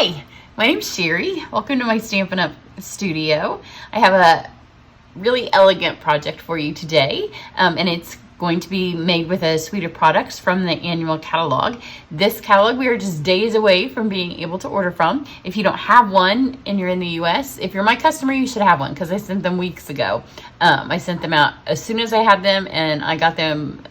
Hi, my name's Sherry. Welcome to my Stampin' Up! Studio. I have a really elegant project for you today, and it's going to be made with a suite of products from the annual catalog. This catalog we are just days away from being able to order from. If you don't have one and you're in the US, if you're my customer, you should have one because I sent them weeks ago. I sent them out as soon as I had them, and I got them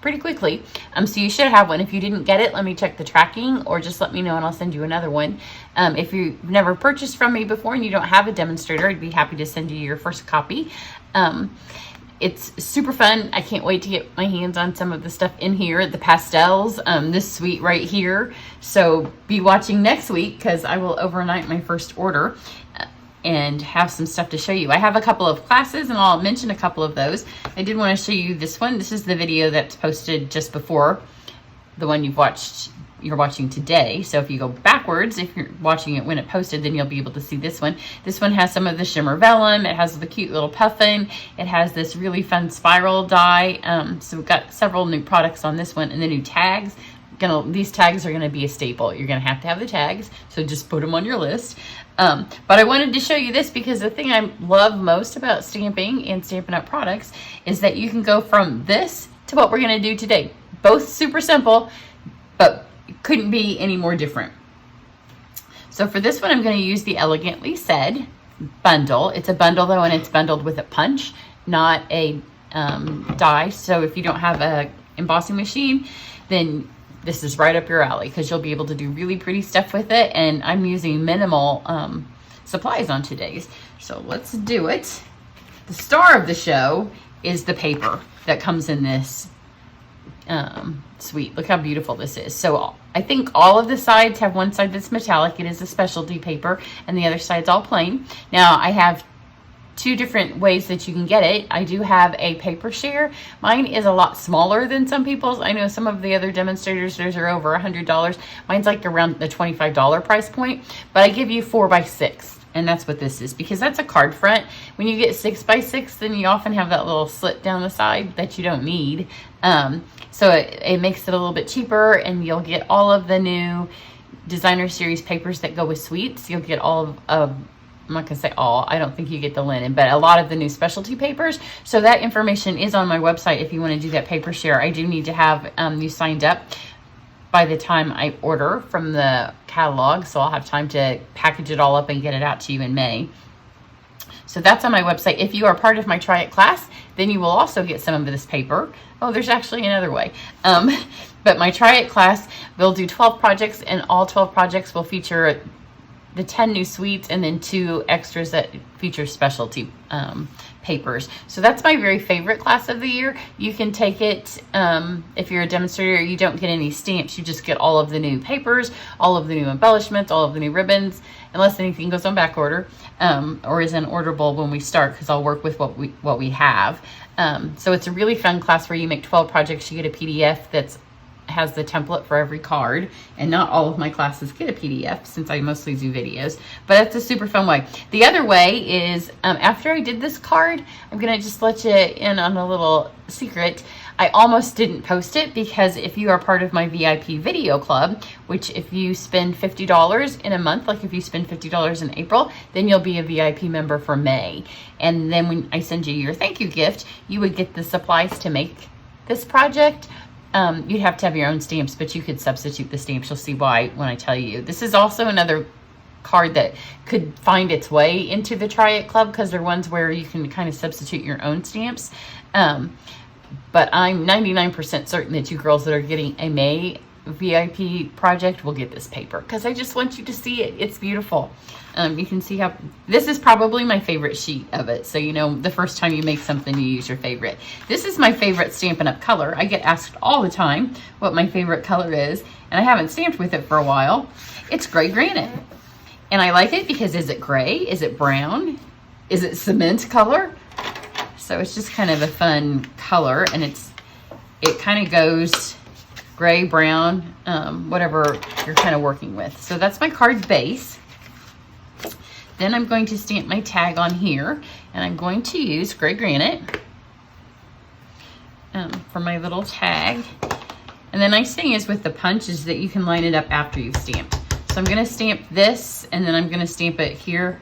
pretty quickly. So you should have one. If you didn't get it, let me check the tracking, or just let me know and I'll send you another one. If you've never purchased from me before and you don't have a demonstrator, I'd be happy to send you your first copy. It's super fun. I can't wait to get my hands on some of the stuff in here, the pastels, this suite right here. So be watching next week because I will overnight my first order and have some stuff to show you. I have a couple of classes and I'll mention a couple of those. I did want to show you this one. This is the video that's posted just before the one you're watching today. So if you go backwards, if you're watching it when it posted, then you'll be able to see this one. This one has some of the shimmer vellum. It has the cute little puffin. It has this really fun spiral die. So we've got several new products on this one, and the new tags. These tags are gonna be a staple. You're gonna have to have the tags, so just put them on your list. But I wanted to show you this because the thing I love most about stamping and Stampin' Up! Products is that you can go from this to what we're gonna do today. Both super simple, but couldn't be any more different. So for this one, I'm gonna use the Elegantly Said bundle. It's a bundle though, and it's bundled with a punch, not a die. So if you don't have a embossing machine, then this is right up your alley because you'll be able to do really pretty stuff with it. And I'm using minimal supplies on today's. So let's do it. The star of the show is the paper that comes in this suite. Look how beautiful this is. So I think all of the sides have one side that's metallic. It is a specialty paper, and the other side's all plain. Now I have two different ways that you can get it. I do have a paper share. Mine is a lot smaller than some people's. I know some of the other demonstrators, theirs are over $100. Mine's like around the $25 price point, but I give you 4x6. And that's what this is, because that's a card front. When you get 6x6, then you often have that little slit down the side that you don't need. So it makes it a little bit cheaper, and you'll get all of the new designer series papers that go with suites. You'll get all of I'm not gonna say all, I don't think you get the linen, but a lot of the new specialty papers. So that information is on my website if you want to do that paper share. I do need to have you signed up by the time I order from the catalog, so I'll have time to package it all up and get it out to you in May. So that's on my website. If you are part of my Try It class, then you will also get some of this paper. Oh, there's actually another way. But my Try It class, we'll do 12 projects, and all 12 projects will feature the 10 new suites and then 2 extras that feature specialty papers. So that's my very favorite class of the year. You can take it if you're a demonstrator. You don't get any stamps. You just get all of the new papers, all of the new embellishments, all of the new ribbons, unless anything goes on back order or is unorderable when we start, because I'll work with what we have. So it's a really fun class where you make 12 projects. You get a PDF that's has the template for every card, and not all of my classes get a PDF since I mostly do videos, but that's a super fun way. The other way is after I did this card, I'm gonna just let you in on a little secret. I almost didn't post it because if you are part of my VIP video club, which if you spend $50 in a month, like if you spend $50 in April, then you'll be a VIP member for May. And then when I send you your thank you gift, you would get the supplies to make this project. You'd have to have your own stamps, but you could substitute the stamps. You'll see why when I tell you. This is also another card that could find its way into the Try It Club, because they're ones where you can kind of substitute your own stamps. But I'm 99% certain that you girls that are getting a May VIP project will get this paper, because I just want you to see it. It's beautiful. You can see how this is probably my favorite sheet of it. So, you know, the first time you make something, you use your favorite. This is my favorite Stampin' Up! Color. I get asked all the time what my favorite color is, and I haven't stamped with it for a while. It's gray granite. And I like it because is it gray? Is it brown? Is it cement color? So it's just kind of a fun color, and it kind of goes gray, brown, whatever you're kind of working with. So that's my card base. Then I'm going to stamp my tag on here, and I'm going to use gray granite for my little tag. And the nice thing is with the punch is that you can line it up after you've stamped. So I'm gonna stamp this, and then I'm gonna stamp it here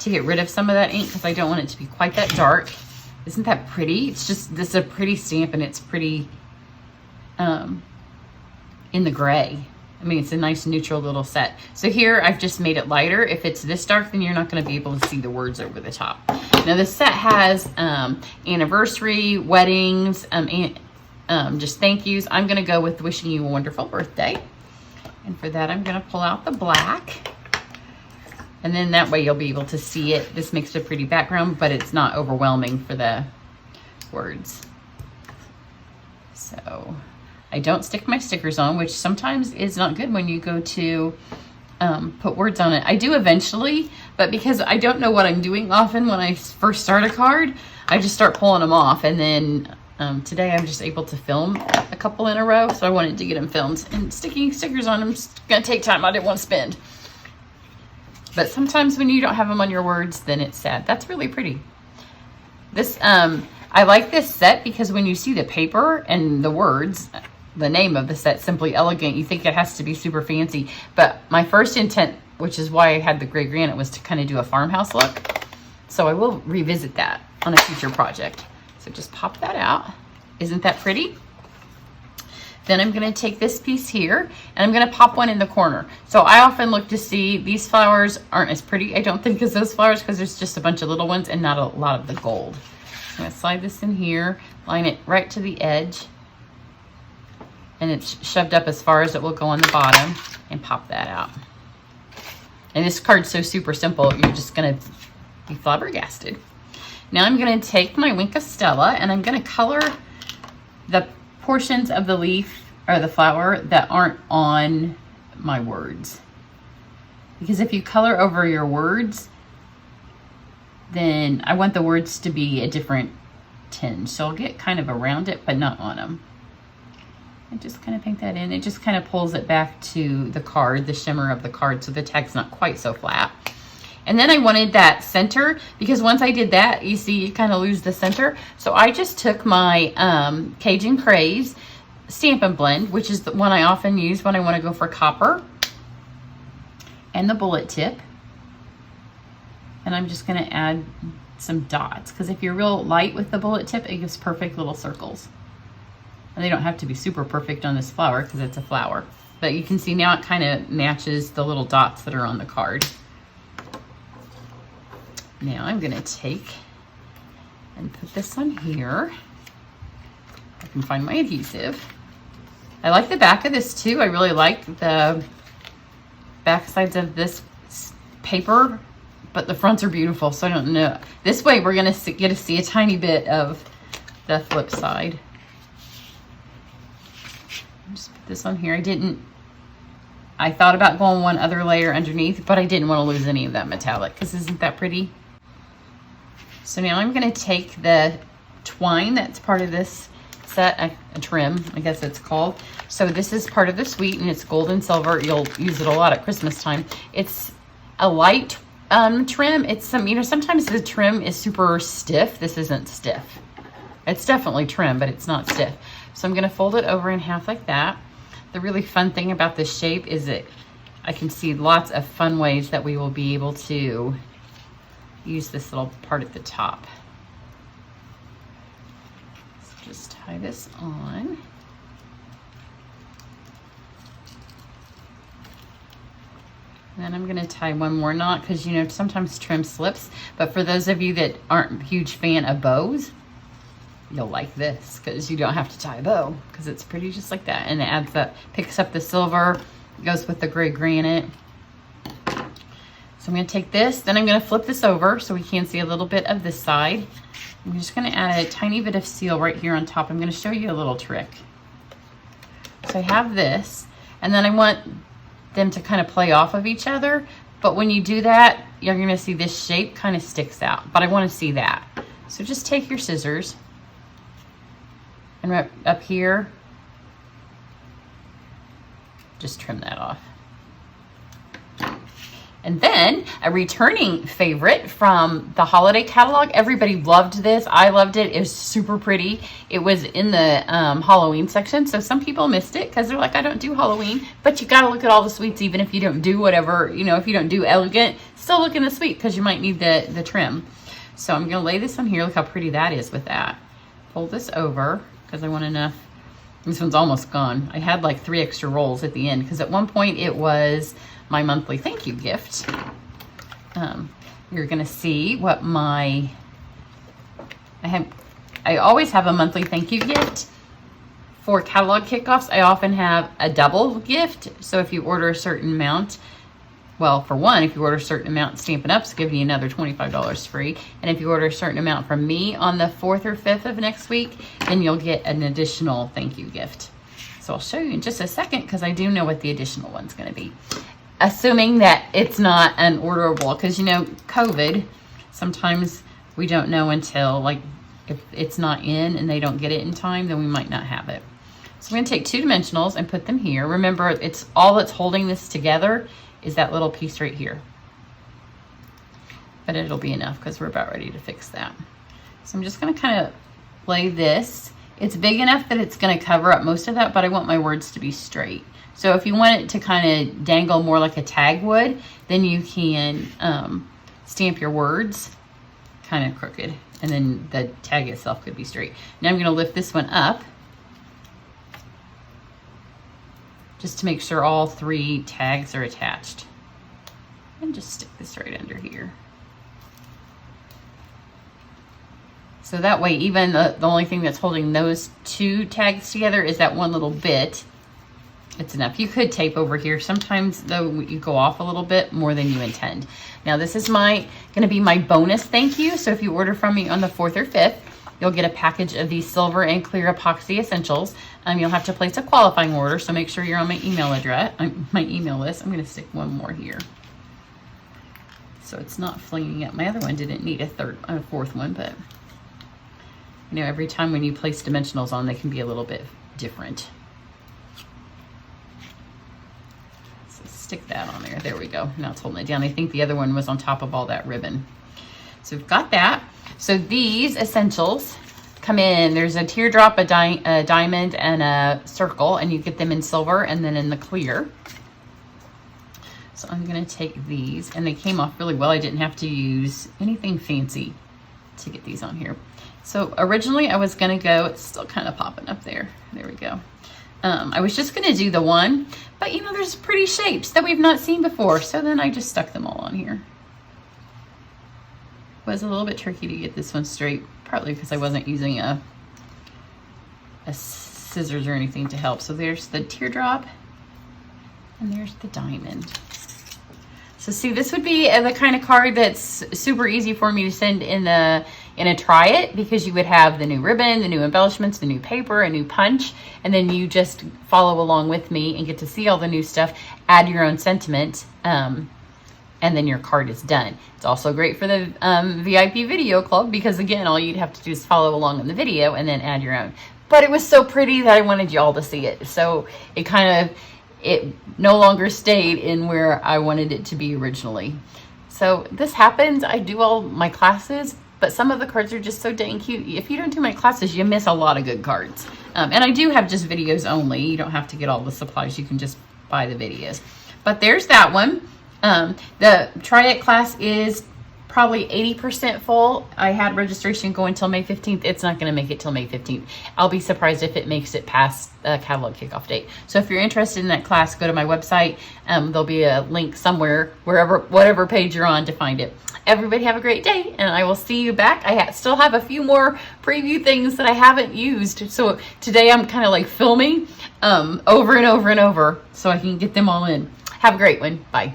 to get rid of some of that ink because I don't want it to be quite that dark. Isn't that pretty? It's just, this is a pretty stamp, and it's pretty in the gray. I mean, it's a nice neutral little set. So here I've just made it lighter. If it's this dark, then you're not going to be able to see the words over the top. Now this set has anniversary, weddings, and just thank yous. I'm going to go with wishing you a wonderful birthday. And for that, I'm going to pull out the black. And then that way you'll be able to see it. This makes a pretty background, but it's not overwhelming for the words. So I don't stick my stickers on, which sometimes is not good when you go to put words on it. I do eventually, but because I don't know what I'm doing often when I first start a card, I just start pulling them off. And then today I'm just able to film a couple in a row, so I wanted to get them filmed. And sticking stickers on them is gonna take time I didn't want to spend. But sometimes when you don't have them on your words, then it's sad. That's really pretty. This, I like this set because when you see the paper and the words, the name of the set, Simply Elegant, you think it has to be super fancy. But my first intent, which is why I had the gray granite, was to kind of do a farmhouse look. So I will revisit that on a future project. So just pop that out. Isn't that pretty? Then I'm going to take this piece here and I'm going to pop one in the corner. So I often look to see, these flowers aren't as pretty, I don't think, as those flowers because there's just a bunch of little ones and not a lot of the gold. I'm going to slide this in here, line it right to the edge, and it's shoved up as far as it will go on the bottom, and pop that out. And this card's so super simple, you're just going to be flabbergasted. Now I'm going to take my Wink of Stella and I'm going to color the portions of the leaf or the flower that aren't on my words. Because if you color over your words, then I want the words to be a different tinge. So I'll get kind of around it, but not on them. I just kind of paint that in. It just kind of pulls it back to the card, the shimmer of the card, so the tag's not quite so flat. And then I wanted that center, because once I did that, you see, you kind of lose the center. So I just took my Cajun Craze Stampin' Blend, which is the one I often use when I want to go for copper, and the bullet tip. And I'm just going to add some dots, because if you're real light with the bullet tip, it gives perfect little circles. And they don't have to be super perfect on this flower because it's a flower. But you can see now it kind of matches the little dots that are on the card. Now I'm going to take and put this on here. I can find my adhesive. I like the back of this too. I really like the back sides of this paper, but the fronts are beautiful, so I don't know. This way we're going to get to see a tiny bit of the flip side. Just put this on here. I thought about going one other layer underneath, but I didn't want to lose any of that metallic, because isn't that pretty? So now I'm going to take the twine that's part of this set, a trim, I guess it's called. So this is part of the suite, and it's gold and silver. You'll use it a lot at Christmas time. It's a light trim. It's sometimes the trim is super stiff. This isn't stiff. It's definitely trim, but it's not stiff. So I'm going to fold it over in half like that. The really fun thing about this shape is that I can see lots of fun ways that we will be able to use this little part at the top. So just tie this on. And then I'm going to tie one more knot, because sometimes trim slips. But for those of you that aren't a huge fan of bows, you'll like this, because you don't have to tie a bow, because it's pretty just like that. And it adds that, picks up the silver, goes with the gray granite. So I'm going to take this, then I'm going to flip this over so we can see a little bit of this side. I'm just going to add a tiny bit of seal right here on top. I'm going to show you a little trick. So I have this, and then I want them to kind of play off of each other. But when you do that, you're going to see this shape kind of sticks out. But I want to see that. So just take your scissors, and right up here, just trim that off. And then a returning favorite from the holiday catalog. Everybody loved this. I loved it. It was super pretty. It was in the Halloween section. So some people missed it because they're like, I don't do Halloween. But you got to look at all the sweets, even if you don't do whatever, you know, if you don't do elegant, still look in the sweet because you might need the trim. So I'm going to lay this on here. Look how pretty that is with that. Fold this over because I want enough. This one's almost gone. I had like 3 extra rolls at the end because at one point it was my monthly thank you gift. You're gonna see what I always have a monthly thank you gift. For catalog kickoffs, I often have a double gift. So if you order a certain amount, well, for one, if you order a certain amount, Stampin' Up's giving you another $25 free. And if you order a certain amount from me on the 4th or 5th of next week, then you'll get an additional thank you gift. So I'll show you in just a second because I do know what the additional one's gonna be. Assuming that it's not unorderable, because you know, COVID, sometimes we don't know until, like, if it's not in and they don't get it in time, then we might not have it. So we're gonna take 2 dimensionals and put them here. Remember, it's all that's holding this together is that little piece right here. But it'll be enough because we're about ready to fix that. So I'm just gonna kind of lay this. It's big enough that it's gonna cover up most of that, but I want my words to be straight. So if you want it to kind of dangle more like a tag would, then you can stamp your words kind of crooked, and then the tag itself could be straight. Now I'm going to lift this one up just to make sure all 3 tags are attached. And just stick this right under here. So that way, even the only thing that's holding those 2 tags together is that one little bit. It's enough. You could tape over here. Sometimes though you go off a little bit more than you intend. Now this is going to be my bonus thank you. So if you order from me on the 4th or 5th, you'll get a package of these silver and clear epoxy essentials. You'll have to place a qualifying order. So make sure you're on my email address, my email list. I'm going to stick one more here, so it's not flinging up. My other one didn't need a 4th one, but you know, every time when you place dimensionals on, they can be a little bit different. Stick that on there. There we go. Now it's holding it down. I think the other one was on top of all that ribbon. So we've got that. So these essentials come in. There's a teardrop, a diamond, and a circle, and you get them in silver and then in the clear. So I'm going to take these, and they came off really well. I didn't have to use anything fancy to get these on here. So originally I was going to go, it's still kind of popping up there. There we go. I was just going to do the one, but you know, there's pretty shapes that we've not seen before. So then I just stuck them all on here. It was a little bit tricky to get this one straight, partly because I wasn't using a scissors or anything to help. So there's the teardrop and there's the diamond. So see, this would be the kind of card that's super easy for me to send in a try it, because you would have the new ribbon, the new embellishments, the new paper, a new punch, and then you just follow along with me and get to see all the new stuff, add your own sentiment, and then your card is done. It's also great for the VIP video club, because again, all you'd have to do is follow along in the video and then add your own. But it was so pretty that I wanted you all to see it. So it no longer stayed in where I wanted it to be originally. So this happens. I do all my classes, but some of the cards are just so dang cute. If you don't do my classes, you miss a lot of good cards. And I do have just videos only. You don't have to get all the supplies. You can just buy the videos. But there's that one. The Try It class is probably 80% full. I had registration go until May 15th. It's not going to make it till May 15th. I'll be surprised if it makes it past the catalog kickoff date. So if you're interested in that class, go to my website. There'll be a link somewhere, whatever page you're on, to find it. Everybody have a great day, and I will see you back. I still have a few more preview things that I haven't used. So today I'm kind of like filming over and over and over so I can get them all in. Have a great one. Bye.